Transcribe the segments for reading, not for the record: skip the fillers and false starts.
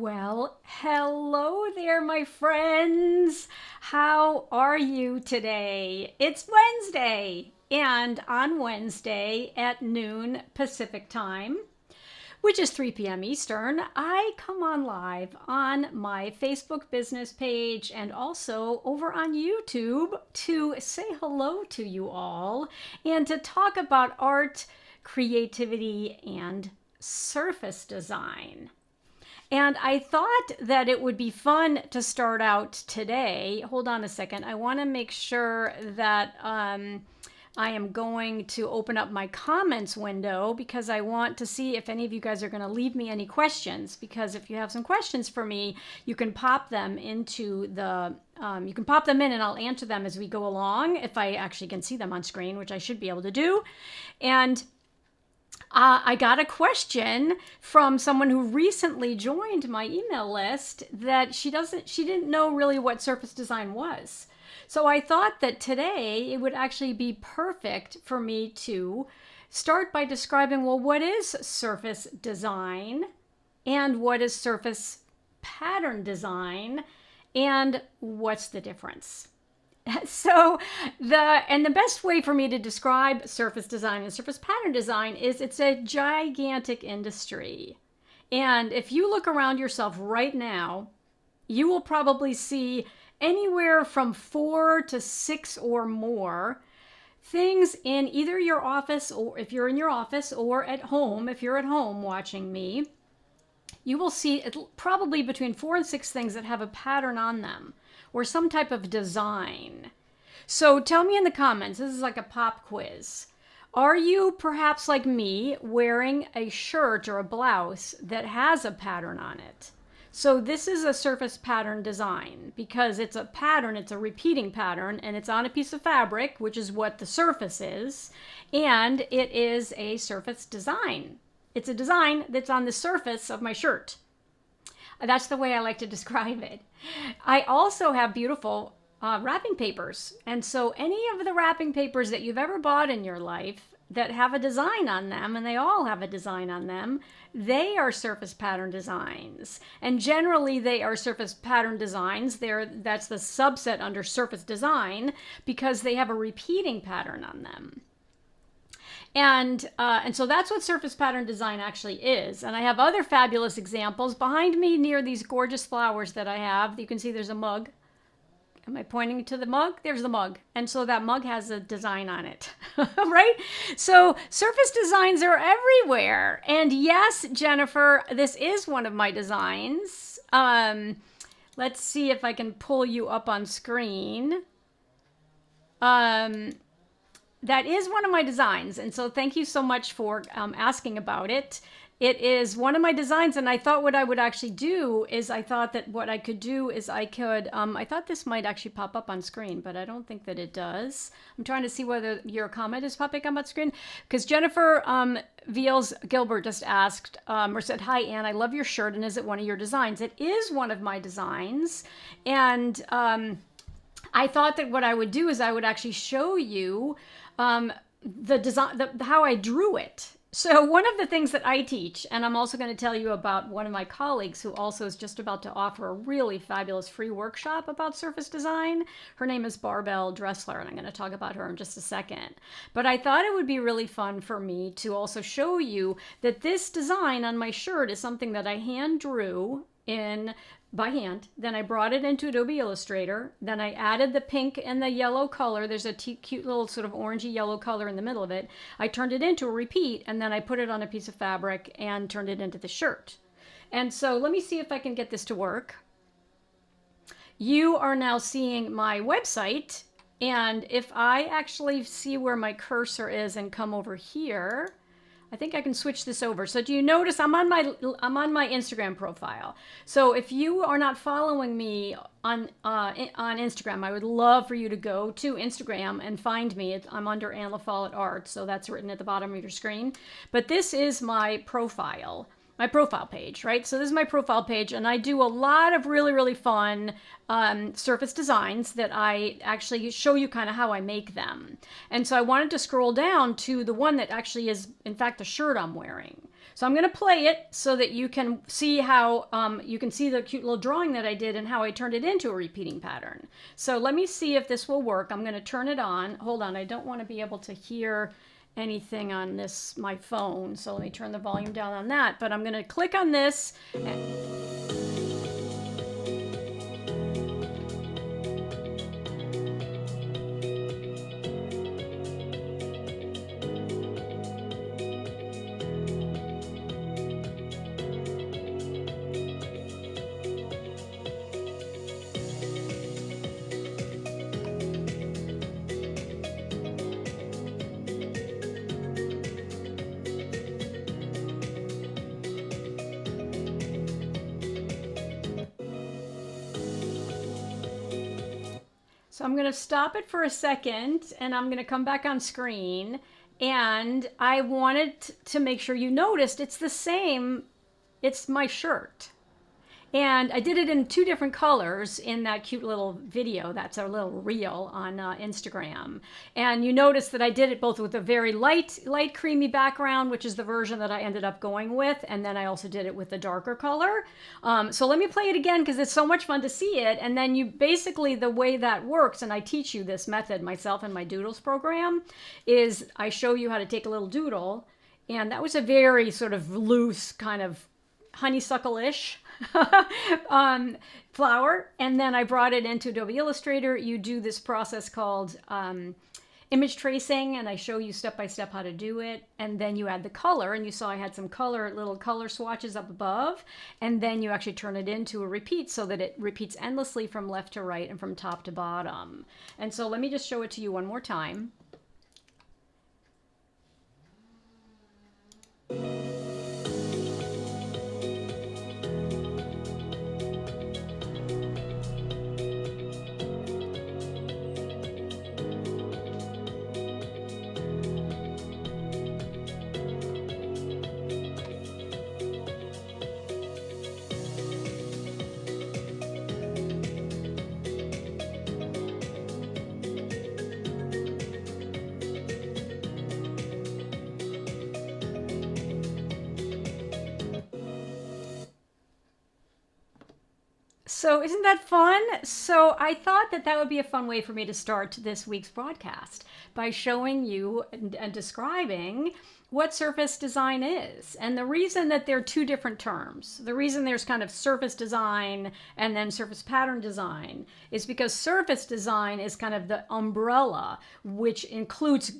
Well, hello there, my friends. How are you today? It's Wednesday, and on Wednesday at noon Pacific time, which is 3 p.m. Eastern, I come on live on my Facebook business page and also over on YouTube to say hello to you all and to talk about art, creativity, and surface design. And I thought that it would be fun to start out today. Hold on a second. I want to make sure that I am going to open up my comments window because I want to see if any of you guys are going to leave me any questions. Because if you have some questions for me, you can pop them into the, you can pop them in and I'll answer them as we go along if I actually can see them on screen, which I should be able to do. And I got a question from someone who recently joined my email list that she didn't know really what surface design was. So I thought that today it would actually be perfect for me to start by describing, well, what is surface design and what is surface pattern design and what's the difference? So the best way for me to describe surface design and surface pattern design is it's a gigantic industry. And if you look around yourself right now, you will probably see anywhere from 4 to 6 or more things in either your office, or if you're in your office, or at home, if you're at home watching me, you will see probably between 4 and 6 things that have a pattern on them or some type of design. So tell me in the comments, this is like a pop quiz. Are you perhaps like me wearing a shirt or a blouse that has a pattern on it? So this is a surface pattern design because it's a pattern, it's a repeating pattern, and it's on a piece of fabric, which is what the surface is, and it is a surface design. It's a design that's on the surface of my shirt. That's the way I like to describe it. I also have beautiful wrapping papers. And so any of the wrapping papers that you've ever bought in your life that have a design on them, and they all have a design on them, they are surface pattern designs. And generally they are surface pattern designs. That's the subset under surface design because they have a repeating pattern on them. And so that's what surface pattern design actually is. And I have other fabulous examples behind me near these gorgeous flowers that I have. You can see there's a mug. Am I pointing to the mug? There's the mug. And so that mug has a design on it, right? So surface designs are everywhere. And yes, Jennifer, this is one of my designs. Let's see if I can pull you up on screen. That is one of my designs, and so thank you so much for asking about it. It is one of my designs, and I thought what I would actually do is I thought this might actually pop up on screen, but I don't think that it does. I'm trying to see whether your comment is popping up on screen, because Jennifer Veals Gilbert just asked, or said, "Hi, Anne, I love your shirt, and is it one of your designs?" It is one of my designs, and I thought that what I would do is I would actually show you the design, how I drew it. So one of the things that I teach, and I'm also going to tell you about one of my colleagues who also is just about to offer a really fabulous free workshop about surface design. Her name is Barbell Dressler, and I'm going to talk about her in just a second. But I thought it would be really fun for me to also show you that this design on my shirt is something that I hand drew by hand. Then I brought it into Adobe Illustrator. Then I added the pink and the yellow color. There's a cute little sort of orangey yellow color in the middle of it. I turned it into a repeat, and then I put it on a piece of fabric and turned it into the shirt. And so let me see if I can get this to work. You are now seeing my website, and if I actually see where my cursor is and come over here, I think I can switch this over. So do you notice I'm on my Instagram profile. So if you are not following me on Instagram, I would love for you to go to Instagram and find me. I'm under Anne LaFollette Art, so that's written at the bottom of your screen. But this is my profile page, right? So this is my profile page, and I do a lot of really, really fun surface designs that I actually show you kind of how I make them. And so I wanted to scroll down to the one that actually is, in fact, the shirt I'm wearing. So I'm going to play it so that you can see how, you can see the cute little drawing that I did and how I turned it into a repeating pattern. So let me see if this will work. I'm going to turn it on. Hold on, I don't want to be able to hear anything on my phone. So let me turn the volume down on that. But I'm going to click on this. So I'm going to stop it for a second and I'm going to come back on screen. And I wanted to make sure you noticed it's the same. It's my shirt. And I did it in 2 different colors in that cute little video. That's a little reel on Instagram. And you notice that I did it both with a very light creamy background, which is the version that I ended up going with. And then I also did it with a darker color. So let me play it again because it's so much fun to see it. And then you basically, the way that works, and I teach you this method myself in my Doodles program, is I show you how to take a little doodle. And that was a very sort of loose kind of honeysuckle-ish flower, and then I brought it into Adobe Illustrator. You do this process called image tracing, and I show you step by step how to do it, and then you add the color, and you saw I had some little color swatches up above, and then you actually turn it into a repeat so that it repeats endlessly from left to right and from top to bottom. And so let me just show it to you one more time. So isn't that fun? So I thought that would be a fun way for me to start this week's broadcast by showing you and describing what surface design is. And the reason that they're 2 different terms, the reason there's kind of surface design and then surface pattern design, is because surface design is kind of the umbrella, which includes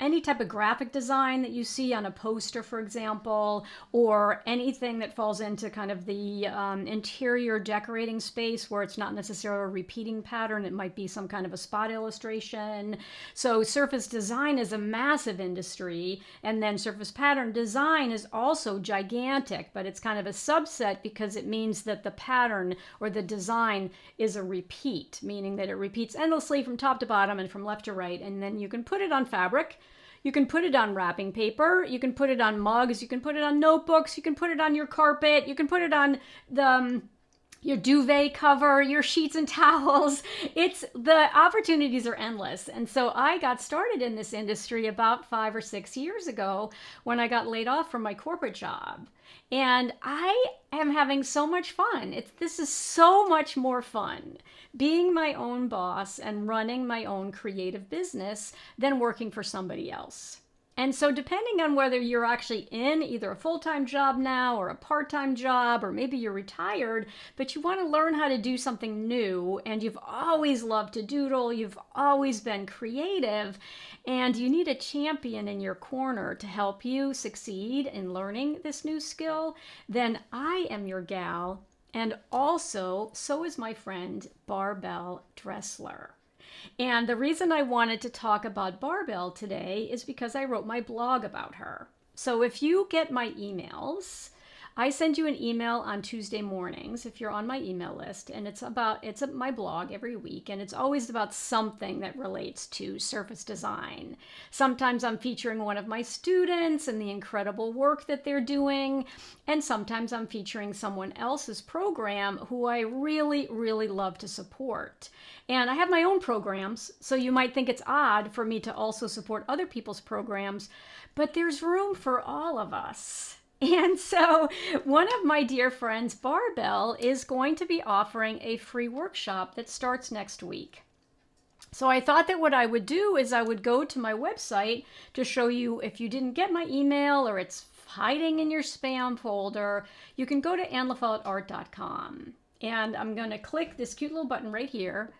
any type of graphic design that you see on a poster, for example, or anything that falls into kind of the interior decorating space where it's not necessarily a repeating pattern. It might be some kind of a spot illustration. So surface design is a massive industry, and then surface pattern design is also gigantic, but it's kind of a subset because it means that the pattern or the design is a repeat, meaning that it repeats endlessly from top to bottom and from left to right, and then you can put it on fabric. You can put it on wrapping paper, you can put it on mugs, you can put it on notebooks, you can put it on your carpet, you can put it on your duvet cover, your sheets and towels. The opportunities are endless. And so I got started in this industry about 5 or 6 years ago when I got laid off from my corporate job. And I am having so much fun. This is so much more fun being my own boss and running my own creative business than working for somebody else. And so depending on whether you're actually in either a full-time job now or a part-time job, or maybe you're retired, but you want to learn how to do something new, and you've always loved to doodle, you've always been creative, and you need a champion in your corner to help you succeed in learning this new skill, then I am your gal. And also, so is my friend Barbell Dressler. And the reason I wanted to talk about Barbell today is because I wrote my blog about her. So if you get my emails, I send you an email on Tuesday mornings if you're on my email list, and it's my blog every week, and it's always about something that relates to surface design. Sometimes I'm featuring one of my students and the incredible work that they're doing, and sometimes I'm featuring someone else's program who I really, really love to support. And I have my own programs, so you might think it's odd for me to also support other people's programs, but there's room for all of us. And so one of my dear friends, Barbell, is going to be offering a free workshop that starts next week. So I thought that what I would do is I would go to my website to show you, if you didn't get my email or it's hiding in your spam folder, you can go to AnnaLaFolletteArt.com. And I'm going to click this cute little button right here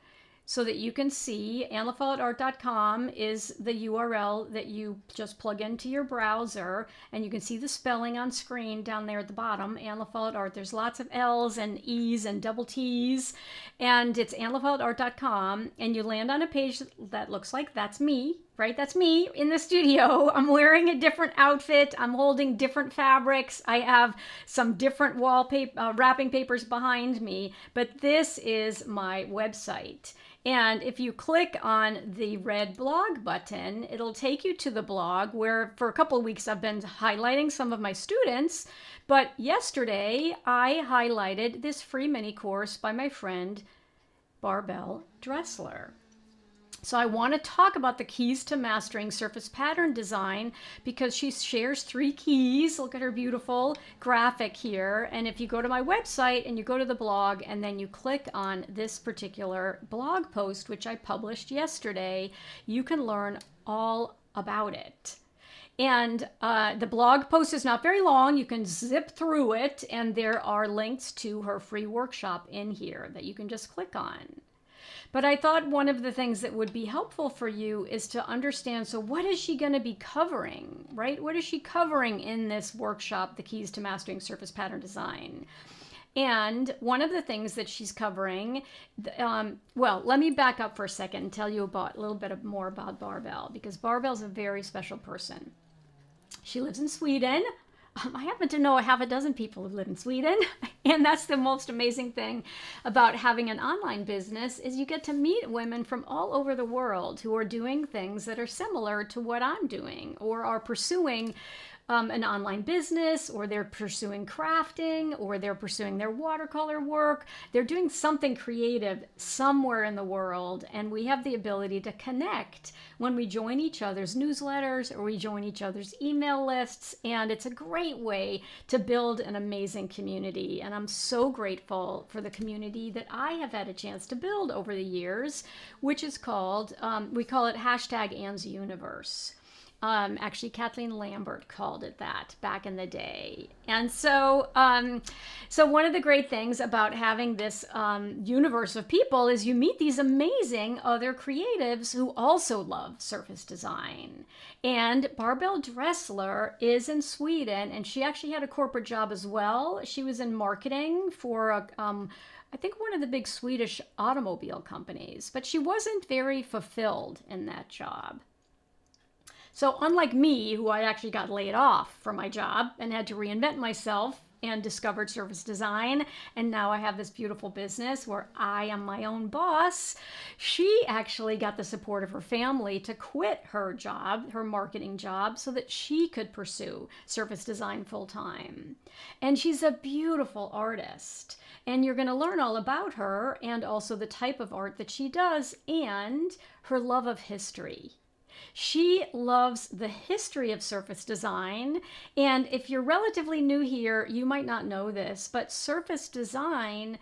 so that you can see AnnaLaFolletteArt.com is the URL that you just plug into your browser, and you can see the spelling on screen down there at the bottom, Anna LaFollette Art. There's lots of L's and E's and double T's, and it's AnnaLaFolletteArt.com, and you land on a page that looks like that's me, right? That's me in the studio. I'm wearing a different outfit. I'm holding different fabrics. I have some different wallpaper, wrapping papers behind me, but this is my website. And if you click on the red blog button, it'll take you to the blog where for a couple of weeks I've been highlighting some of my students. But yesterday I highlighted this free mini course by my friend Barbell Dressler. So I want to talk about the keys to mastering surface pattern design because she shares 3 keys. Look at her beautiful graphic here. And if you go to my website and you go to the blog and then you click on this particular blog post, which I published yesterday, you can learn all about it. And the blog post is not very long. You can zip through it, and there are links to her free workshop in here that you can just click on. But I thought one of the things that would be helpful for you is to understand, so what is she going to be covering, right? What is she covering in this workshop, The Keys to Mastering Surface Pattern Design? And one of the things that she's covering, well, let me back up for a second and tell you about a little bit more about Barbell, because Barbell's a very special person. She lives in Sweden. I happen to know a half a dozen people who live in Sweden, and that's the most amazing thing about having an online business is you get to meet women from all over the world who are doing things that are similar to what I'm doing or are pursuing an online business, or they're pursuing crafting, or they're pursuing their watercolor work. They're doing something creative somewhere in the world, and we have the ability to connect when we join each other's newsletters or we join each other's email lists, and it's a great way to build an amazing community. And I'm so grateful for the community that I have had a chance to build over the years, which is called, we call it #Anne's Universe. Actually, Kathleen Lambert called it that back in the day. And so one of the great things about having this universe of people is you meet these amazing other creatives who also love surface design. And Barbell Dressler is in Sweden, and she actually had a corporate job as well. She was in marketing for I think one of the big Swedish automobile companies, but she wasn't very fulfilled in that job. So unlike me, who I actually got laid off from my job and had to reinvent myself and discovered surface design, and now I have this beautiful business where I am my own boss, she actually got the support of her family to quit her job, her marketing job, so that she could pursue surface design full time. And she's a beautiful artist. And you're going to learn all about her and also the type of art that she does and her love of history. She loves the history of surface design, and if you're relatively new here, you might not know this, but surface design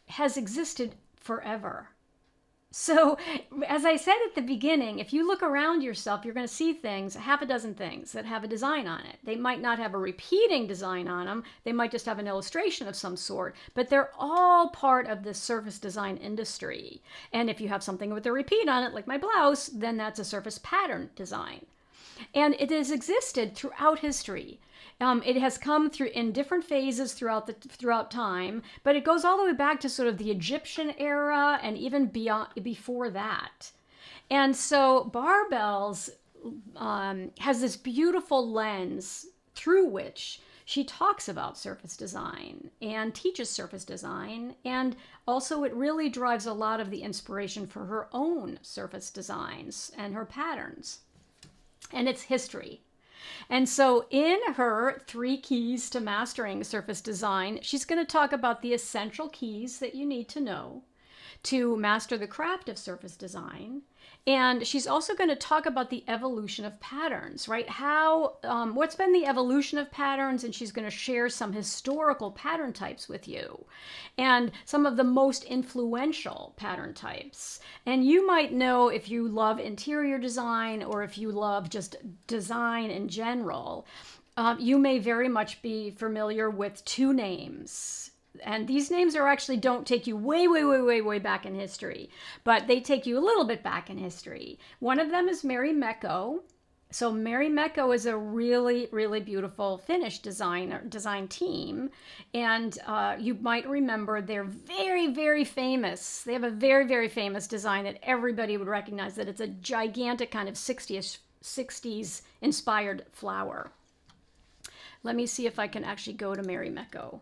has existed forever. So, as I said at the beginning, if you look around yourself, you're going to see things, half a dozen things that have a design on it. They might not have a repeating design on them. They might just have an illustration of some sort, but they're all part of the surface design industry. And if you have something with a repeat on it, like my blouse, then that's a surface pattern design. And it has existed throughout history. It has come through in different phases throughout time, but it goes all the way back to sort of the Egyptian era and even before that. And so Barbell's has this beautiful lens through which she talks about surface design and teaches surface design, and also it really drives a lot of the inspiration for her own surface designs and her patterns. And it's history. And so in her 3 keys to mastering surface design, she's going to talk about the essential keys that you need to know to master the craft of surface design. And she's also going to talk about the evolution of patterns, right? What's been the evolution of patterns, and she's going to share some historical pattern types with you and some of the most influential pattern types. And you might know, if you love interior design or if you love just design in general, you may very much be familiar with two names. And these names don't take you way back in history, but they take you a little bit back in history. One of them is Mary Mecco. So Mary Mecco is a really, really beautiful Finnish design team. And you might remember they're very, very famous. They have a very, very famous design that everybody would recognize, that it's a gigantic kind of 60s inspired flower. Let me see if I can actually go to Mary Mecco.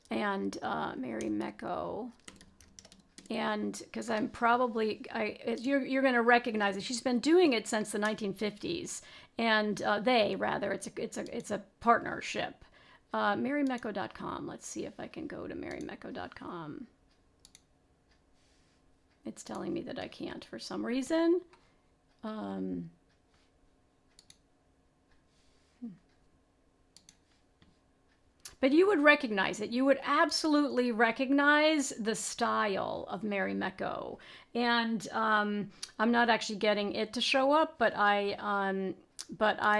And Mary Mecco, and because you're going to recognize it. She's been doing it since the 1950s, and it's a partnership. MaryMecco.com. Let's see if I can go to MaryMecco.com. It's telling me that I can't for some reason. But you would recognize it. You would absolutely recognize the style of Mary Mecco. And I'm not actually getting it to show up, but I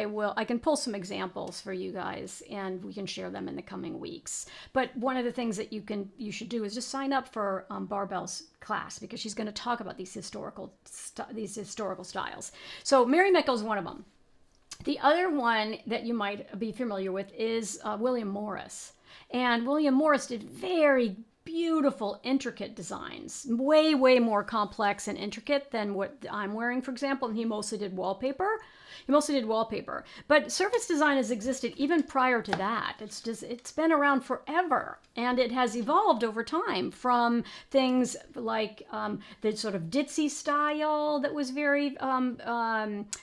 will. I can pull some examples for you guys, and we can share them in the coming weeks. But one of the things that you should do is just sign up for Barbell's class, because she's going to talk about these historical styles. So Mary Mecco is one of them. The other one that you might be familiar with is William Morris. And William Morris did very beautiful, intricate designs, way more complex and intricate than what I'm wearing, for example. And he mostly did wallpaper. But surface design has existed even prior to that. It's been around forever, and it has evolved over time from things like the sort of ditzy style that was very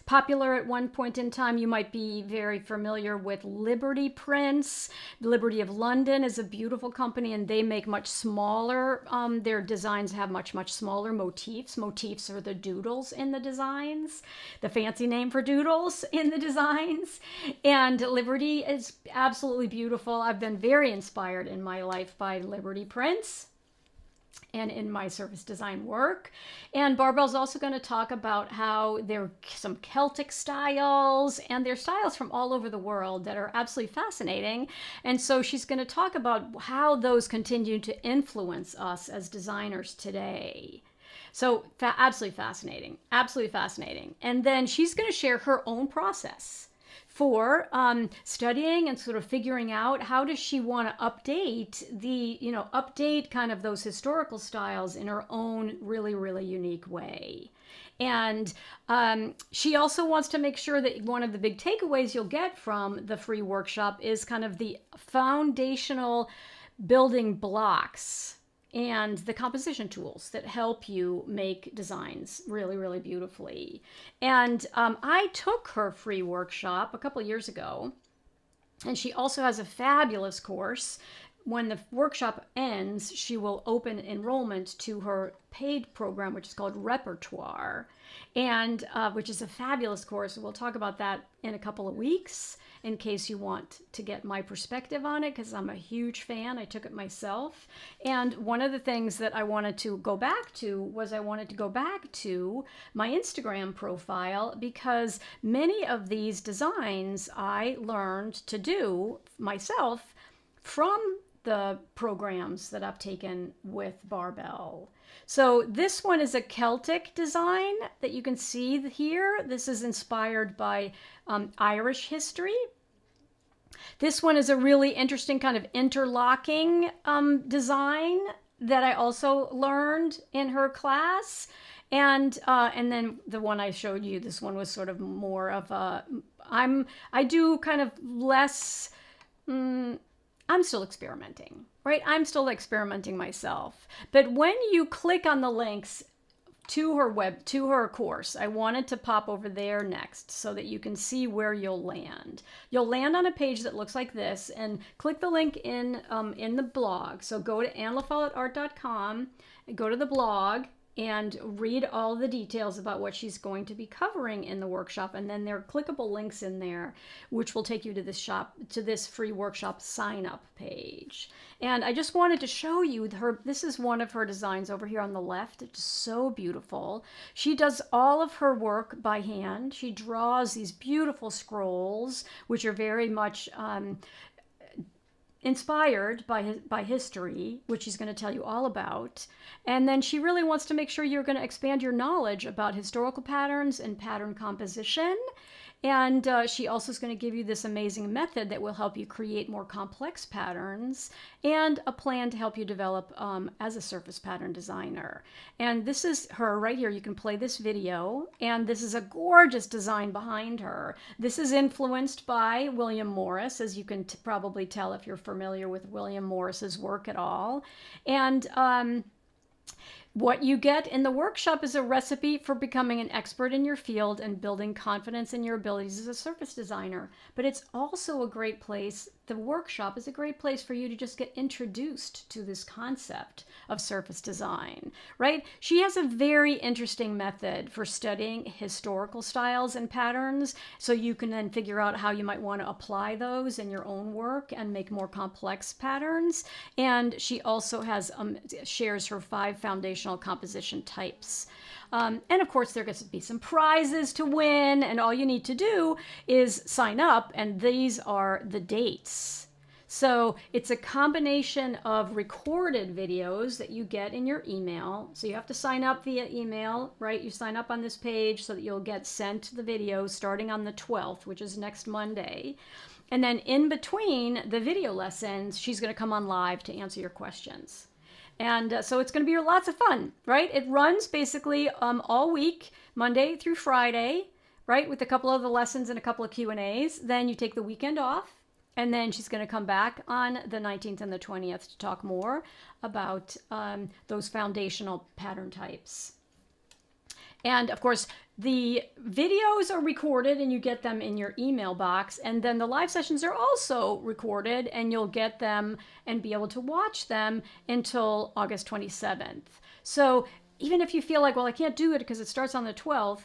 popular at one point in time. You might be very familiar with Liberty prints. Liberty of London is a beautiful company, and they make much smaller. Their designs have much smaller motifs. Motifs are the doodles in the designs, the fancy name for doodles in the designs. And Liberty is absolutely beautiful. I've been very inspired in my life by Liberty prints and in my surface design work. And Barbell's also going to talk about how there are some Celtic styles, and they're styles from all over the world that are absolutely fascinating. And so she's going to talk about how those continue to influence us as designers today. So absolutely fascinating. And then she's going to share her own process for studying and sort of figuring out how does she want to update kind of those historical styles in her own really unique way. And she also wants to make sure that one of the big takeaways you'll get from the free workshop is kind of the foundational building blocks and the composition tools that help you make designs really beautifully. And I took her free workshop a couple of years ago, and she also has a fabulous course. When the workshop ends, she will open enrollment to her paid program, which is called Repertoire, and which is a fabulous course. We'll talk about that in a couple of weeks in case you want to get my perspective on it, because I'm a huge fan. I took it myself. And one of the things that I wanted to go back to was my Instagram profile, because many of these designs I learned to do myself from the programs that I've taken with Barbell. So this one is a Celtic design that you can see here. This is inspired by Irish history. This one is a really interesting kind of interlocking design that I also learned in her class. And then the one I showed you, this one was sort of more of I do kind of less, I'm still experimenting, right? I'm still experimenting myself. But when you click on the links to her course. I wanted to pop over there next so that you can see where you'll land. You'll land on a page that looks like this, and click the link in the blog. So go to AnnaLaFolletteArt.com, go to the blog, and read all the details about what she's going to be covering in the workshop. And then there are clickable links in there, which will take you to this free workshop sign up page. And I just wanted to show you this is one of her designs over here on the left. It's so beautiful. She does all of her work by hand. She draws these beautiful scrolls, which are very much inspired by history, which she's going to tell you all about. And then she really wants to make sure you're going to expand your knowledge about historical patterns and pattern composition. And she also is going to give you this amazing method that will help you create more complex patterns, and a plan to help you develop as a surface pattern designer. And this is her right here. You can play this video, and this is a gorgeous design behind her. This is influenced by William Morris, as you can probably tell if you're familiar with William Morris's work at all. And what you get in the workshop is a recipe for becoming an expert in your field and building confidence in your abilities as a surface designer. But it's also a great place, the workshop is a great place for you to just get introduced to this concept of surface design, right? She has a very interesting method for studying historical styles and patterns, so you can then figure out how you might want to apply those in your own work and make more complex patterns. And she also has shares her 5 foundational composition types. And of course, there gets to be some prizes to win, and all you need to do is sign up, and these are the dates. So it's a combination of recorded videos that you get in your email. So you have to sign up via email, right? You sign up on this page so that you'll get sent the videos starting on the 12th, which is next Monday. And then in between the video lessons, she's going to come on live to answer your questions. And so it's going to be lots of fun, right? It runs basically all week, Monday through Friday, right? With a couple of the lessons and a couple of Q&As. Then you take the weekend off. And then she's going to come back on the 19th and the 20th to talk more about those foundational pattern types. And of course, the videos are recorded and you get them in your email box. And then the live sessions are also recorded, and you'll get them and be able to watch them until August 27th. So even if you feel like, well, I can't do it because it starts on the 12th,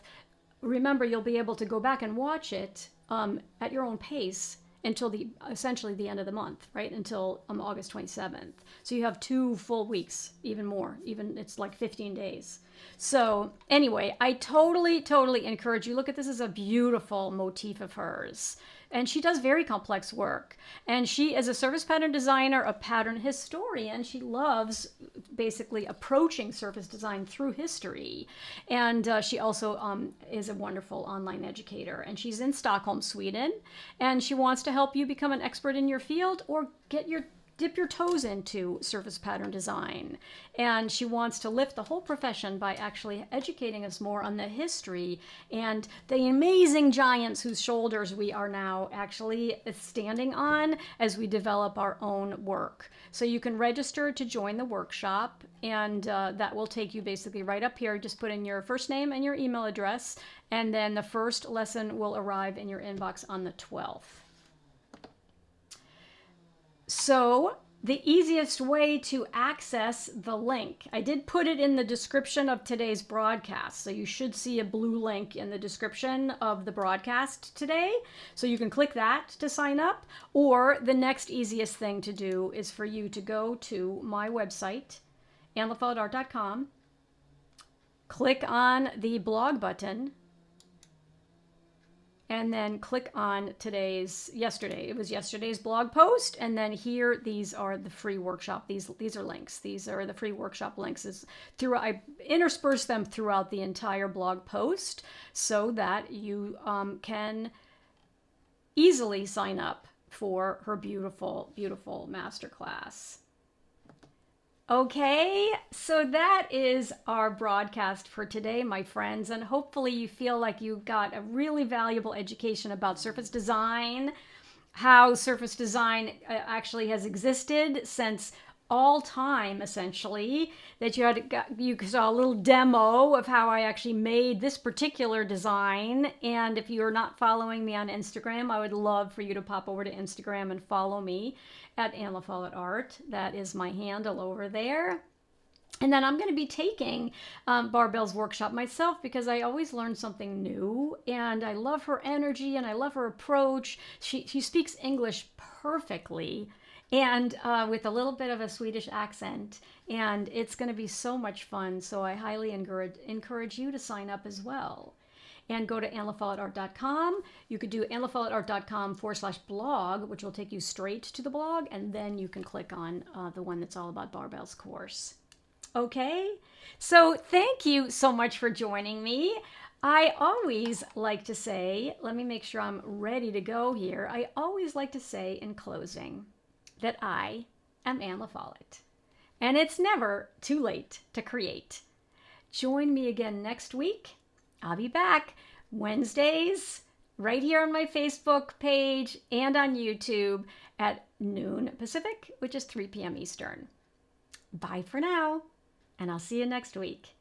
remember, you'll be able to go back and watch it at your own pace until essentially the end of the month, right? Until August 27th. So you have 2 full weeks, even more, it's like 15 days. So anyway, I totally encourage you. Look at this as a beautiful motif of hers. And she does very complex work. And she is a surface pattern designer, a pattern historian. She loves basically approaching surface design through history. And she also is a wonderful online educator. And she's in Stockholm, Sweden. And she wants to help you become an expert in your field or dip your toes into surface pattern design. And she wants to lift the whole profession by actually educating us more on the history and the amazing giants whose shoulders we are now actually standing on as we develop our own work. So you can register to join the workshop, and that will take you basically right up here. Just put in your first name and your email address, and then the first lesson will arrive in your inbox on the 12th. So the easiest way to access the link, I did put it in the description of today's broadcast. So you should see a blue link in the description of the broadcast today. So you can click that to sign up. Or the next easiest thing to do is for you to go to my website, AnnaLaFolletteArt.com, click on the blog button, and then click on yesterday's blog post. And then here, these are the free workshop. These are links. These are the free workshop links. I intersperse them throughout the entire blog post so that you can easily sign up for her beautiful, beautiful masterclass. Okay, so that is our broadcast for today, my friends, and hopefully you feel like you got a really valuable education about surface design, how surface design actually has existed since all time, essentially, that you saw a little demo of how I actually made this particular design. And if you're not following me on Instagram, I would love for you to pop over to Instagram and follow me at @FOLLETTE. That is my handle over there. And then I'm going to be taking Barbell's workshop myself because I always learn something new. And I love her energy and I love her approach. She speaks English perfectly and with a little bit of a Swedish accent. And it's going to be so much fun. So I highly encourage you to sign up as well. And go to AnnaFollettArt.com. You could do AnnaFollettArt.com/blog, which will take you straight to the blog. And then you can click on the one that's all about Barbell's course. Okay, so thank you so much for joining me. I always like to say, let me make sure I'm ready to go here. I always like to say in closing that I am Anna Follett, and it's never too late to create. Join me again next week. I'll be back Wednesdays right here on my Facebook page and on YouTube at noon Pacific, which is 3 p.m. Eastern. Bye for now. And I'll see you next week.